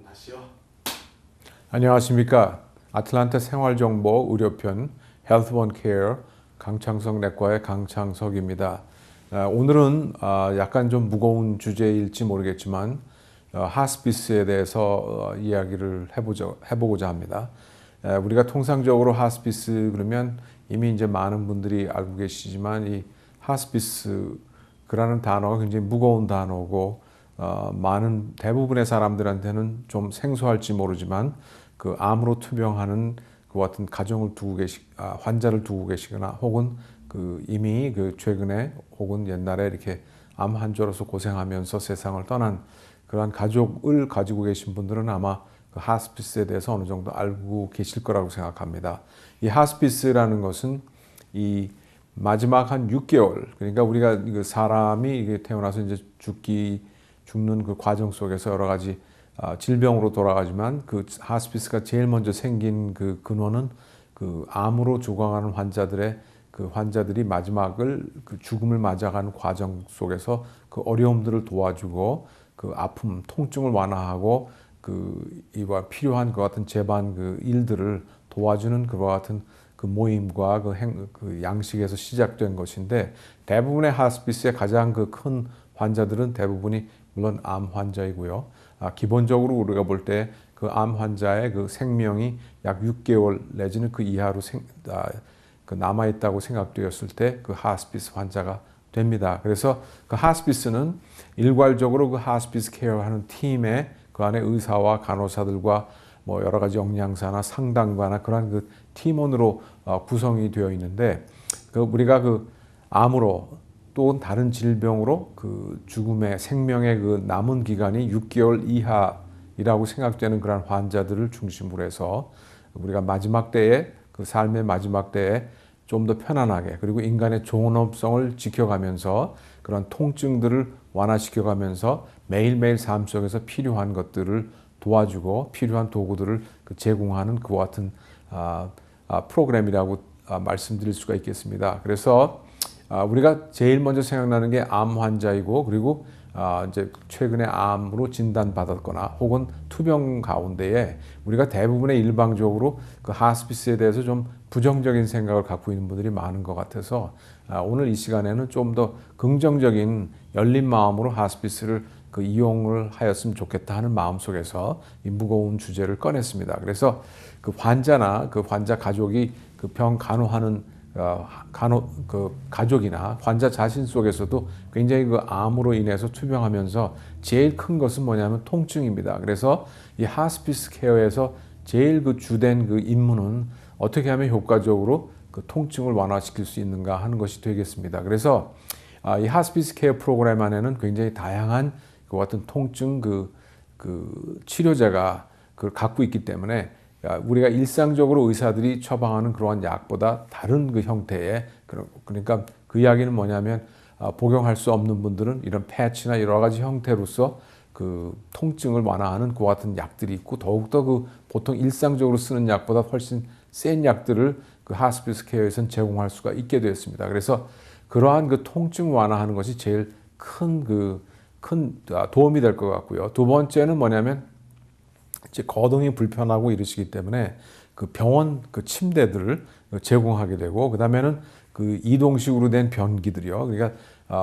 다시요. 안녕하십니까. 아틀란타 생활정보 의료편 헬스원 케어 강창석 내과의 강창석입니다. 오늘은 약간 좀 무거운 주제일지 모르겠지만 하스피스에 대해서 이야기를 해보고자 합니다. 우리가 통상적으로 하스피스 그러면 이미 이제 많은 분들이 알고 계시지만 이 하스피스라는 단어가 굉장히 무거운 단어고 많은 대부분의 사람들한테는 좀 생소할지 모르지만 그 암으로 투병하는 그 같은 가정을 두고 환자를 두고 계시거나 혹은 그 이미 그 최근에 혹은 옛날에 이렇게 암 환자로서 고생하면서 세상을 떠난 그러한 가족을 가지고 계신 분들은 아마 그 하스피스에 대해서 어느 정도 알고 계실 거라고 생각합니다. 이 하스피스라는 것은 이 마지막 한 6개월, 그러니까 우리가 그 사람이 태어나서 이제 죽는 그 과정 속에서 여러 가지 질병으로 돌아가지만 그 하스피스가 제일 먼저 생긴 그 근원은 그 암으로 죽어가는 환자들이 마지막을 그 죽음을 맞아가는 과정 속에서 그 어려움들을 도와주고 그 아픔, 통증을 완화하고 그 이와 필요한 그 같은 제반 그 일들을 도와주는 그와 같은 그 모임과 그 양식에서 시작된 것인데 대부분의 하스피스의 가장 그 큰 환자들은 대부분이 물론 암 환자이고요. 기본적으로 우리가 볼 때 그 암 환자의 그 생명이 약 6개월 내지는 그 이하로 그 남아있다고 생각되었을 때 그 하스피스 환자가 됩니다. 그래서 그 하스피스는 일괄적으로 그 하스피스 케어하는 팀에 그 안에 의사와 간호사들과 뭐 여러 가지 영양사나 상담가나 그런 그 팀원으로 구성이 되어 있는데 그 우리가 그 암으로 또는 다른 질병으로 그 죽음의 생명의 그 남은 기간이 6개월 이하이라고 생각되는 그런 환자들을 중심으로 해서 우리가 마지막 때에 그 삶의 마지막 때에 좀 더 편안하게 그리고 인간의 존엄성을 지켜가면서 그런 통증들을 완화시켜가면서 매일매일 삶 속에서 필요한 것들을 도와주고 필요한 도구들을 제공하는 그와 같은 프로그램이라고 말씀드릴 수가 있겠습니다. 그래서 우리가 제일 먼저 생각나는 게 암 환자이고 그리고 이제 최근에 암으로 진단받았거나 혹은 투병 가운데에 우리가 대부분의 일방적으로 그 하스피스에 대해서 좀 부정적인 생각을 갖고 있는 분들이 많은 것 같아서 오늘 이 시간에는 좀 더 긍정적인 열린 마음으로 하스피스를 그 이용을 하였으면 좋겠다 하는 마음 속에서 이 무거운 주제를 꺼냈습니다. 그래서 그 환자나 그 환자 가족이 그 병 간호하는 그 가족이나 환자 자신 속에서도 굉장히 그 암으로 인해서 투병하면서 제일 큰 것은 뭐냐면 통증입니다. 그래서 이 하스피스 케어에서 제일 그 주된 그 임무는 어떻게 하면 효과적으로 그 통증을 완화시킬 수 있는가 하는 것이 되겠습니다. 그래서 이 하스피스 케어 프로그램 안에는 굉장히 다양한 그 같은 통증 그 치료제가 그걸 갖고 있기 때문에 우리가 일상적으로 의사들이 처방하는 그러한 약보다 다른 그 형태의 그러니까 그 이야기는 뭐냐면 복용할 수 없는 분들은 이런 패치나 여러 가지 형태로서 그 통증을 완화하는 그 같은 약들이 있고 더욱더 그 보통 일상적으로 쓰는 약보다 훨씬 센 약들을 그 하스피스 케어에서는 제공할 수가 있게 되었습니다. 그래서 그러한 그 통증 완화하는 것이 제일 큰 도움이 될 것 같고요. 두 번째는 뭐냐면 이제 거동이 불편하고 이러시기 때문에 그 병원 그 침대들을 제공하게 되고 그다음에는 그 이동식으로 된 변기들이요. 그러니까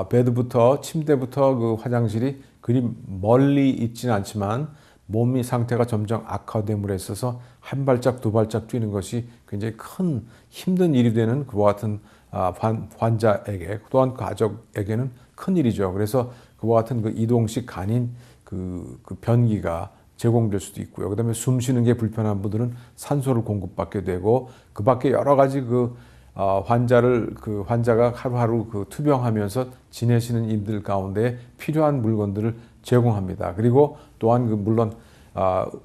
베드부터 침대부터 그 화장실이 그리 멀리 있지는 않지만 몸이 상태가 점점 악화됨으로 있어서 한 발짝 두 발짝 뛰는 것이 굉장히 큰 힘든 일이 되는 그와 같은 환자에게 또한 가족에게는 큰 일이죠. 그래서 그와 같은 그 이동식 간인 그 변기가 제공될 수도 있고요. 그다음에 숨 쉬는 게 불편한 분들은 산소를 공급받게 되고 그 밖에 여러 가지 환자가 하루하루 그 투병하면서 지내시는 인들 가운데 필요한 물건들을 제공합니다. 그리고 또한 물론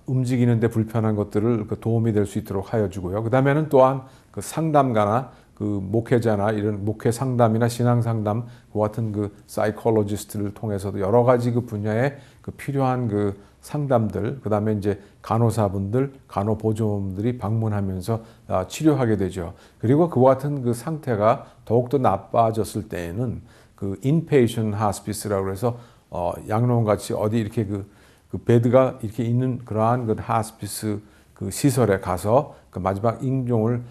움직이는데 불편한 것들을 도움이 될 수 있도록 하여 주고요. 그다음에는 또한 그 상담가나 그 목회자나 이런 목회 상담이나 신앙 상담 그 같은 그 사이콜로지스트를 통해서도 여러 가지 그 분야에 그 필요한 그 상담들 그다음에 이제 간호사분들, 간호보조원들이 방문하면서 치료하게 되죠. 그리고 그와 같은 그 상태가 더욱더 나빠졌을 때에는 그 인페이션 하스피스라고 해서 양로원 같이 어디 이렇게 그 베드가 이렇게 있는 그러한 그 하스피스 그 시설에 가서 그 마지막 임종을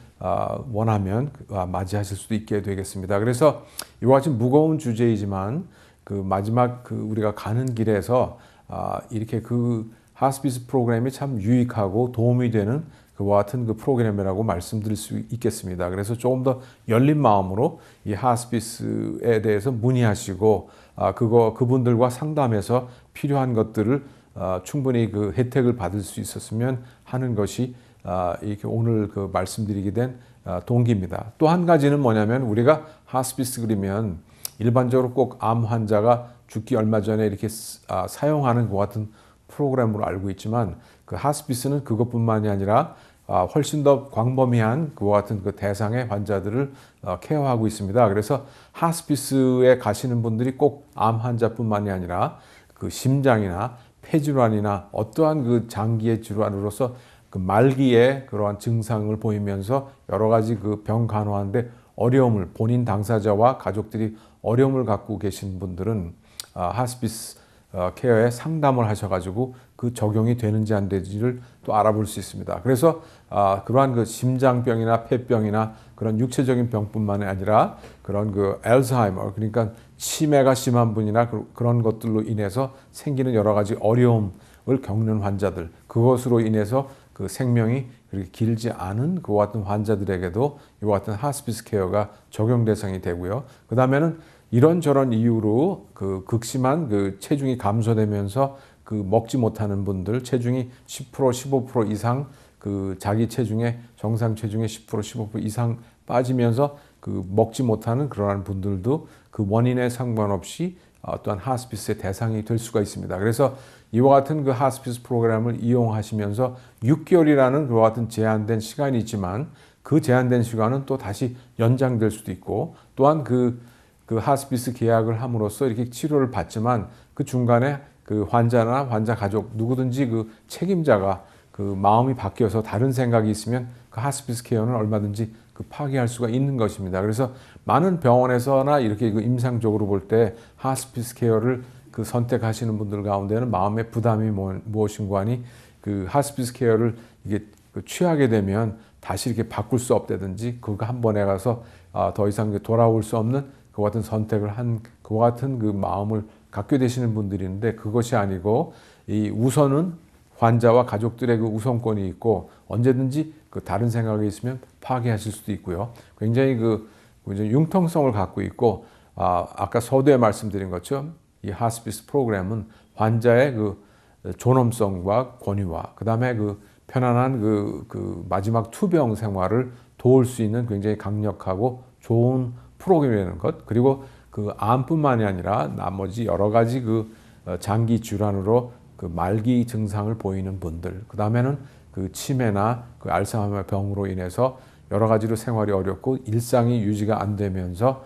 원하면 맞이하실 수도 있게 되겠습니다. 그래서 이와 같이 무거운 주제이지만 그 마지막 그 우리가 가는 길에서 이렇게 그 하스피스 프로그램이 참 유익하고 도움이 되는 그와 같은 그 프로그램이라고 말씀드릴 수 있겠습니다. 그래서 조금 더 열린 마음으로 이 하스피스에 대해서 문의하시고 그분들과 상담해서 필요한 것들을 충분히 그 혜택을 받을 수 있었으면 하는 것이 이렇게 오늘 그 말씀드리게 된 동기입니다. 또 한 가지는 뭐냐면 우리가 하스피스 그러면 일반적으로 꼭 암 환자가 죽기 얼마 전에 이렇게 사용하는 것 같은 프로그램으로 알고 있지만 그 하스피스는 그것뿐만이 아니라 훨씬 더 광범위한 그와 같은 그 대상의 환자들을 케어하고 있습니다. 그래서 하스피스에 가시는 분들이 꼭 암 환자뿐만이 아니라 그 심장이나 폐질환이나 어떠한 그 장기의 질환으로서 그 말기에 그러한 증상을 보이면서 여러 가지 그 병 간호하는데 어려움을 본인 당사자와 가족들이 어려움을 갖고 계신 분들은 하스피스 케어에 상담을 하셔가지고 그 적용이 되는지 안 되는지를 또 알아볼 수 있습니다. 그래서 그러한 그 심장병이나 폐병이나 그런 육체적인 병뿐만 아니라 그런 그 알츠하이머 그러니까 치매가 심한 분이나 그런 것들로 인해서 생기는 여러 가지 어려움을 겪는 환자들 그것으로 인해서 그 생명이 그렇게 길지 않은 그와 같은 환자들에게도 이와 같은 하스피스 케어가 적용 대상이 되고요. 그 다음에는 이런저런 이유로 그 극심한 그 체중이 감소되면서 그 먹지 못하는 분들 체중이 10% 15% 이상 그 자기 체중의 정상 체중의 10% 15% 이상 빠지면서 그 먹지 못하는 그러한 분들도 그 원인에 상관없이 또한 하스피스의 대상이 될 수가 있습니다. 그래서 이와 같은 그 하스피스 프로그램을 이용하시면서 6개월이라는 그와 같은 제한된 시간이 있지만 그 제한된 시간은 또 다시 연장될 수도 있고 또한 그 하스피스 계약을 함으로써 이렇게 치료를 받지만 그 중간에 그 환자나 환자 가족 누구든지 그 책임자가 그 마음이 바뀌어서 다른 생각이 있으면 그 하스피스 케어는 얼마든지 그 파기할 수가 있는 것입니다. 그래서 많은 병원에서나 이렇게 그 임상적으로 볼 때 하스피스 케어를 그 선택하시는 분들 가운데는 마음의 부담이 무엇인가 하니 그 하스피스 케어를 이게 그 취하게 되면 다시 이렇게 바꿀 수 없다든지 그거 한 번에 가서 더 이상 돌아올 수 없는 그와 같은 선택을 한 그와 같은 그 마음을 갖게 되시는 분들이 있는데 그것이 아니고 이 우선은 환자와 가족들의 그 우선권이 있고 언제든지 그 다른 생각이 있으면 파기하실 수도 있고요. 굉장히 그 융통성을 갖고 있고 아까 서두에 말씀드린 것처럼 이 하스피스 프로그램은 환자의 그 존엄성과 권위와 그 다음에 그 편안한 그 마지막 투병 생활을 도울 수 있는 굉장히 강력하고 좋은 프로그램이라는 것 그리고 그 암뿐만이 아니라 나머지 여러 가지 그 장기 질환으로 그 말기 증상을 보이는 분들 그 다음에는 그 치매나 그 알츠하이머 병으로 인해서 여러 가지로 생활이 어렵고 일상이 유지가 안 되면서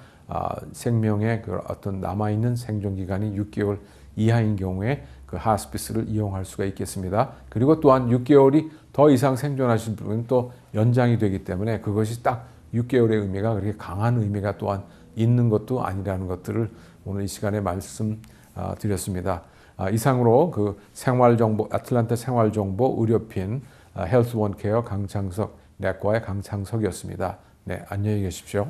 생명의 그 어떤 남아있는 생존 기간이 6개월 이하인 경우에 그 하스피스를 이용할 수가 있겠습니다. 그리고 또한 6개월이 더 이상 생존하실 분은 또 연장이 되기 때문에 그것이 딱 6개월의 의미가 그렇게 강한 의미가 또한 있는 것도 아니라는 것들을 오늘 이 시간에 말씀드렸습니다. 이상으로 그 생활정보 아틀란타 생활정보 의료핀 헬스원케어 강창석 내과의 강창석이었습니다. 네, 안녕히 계십시오.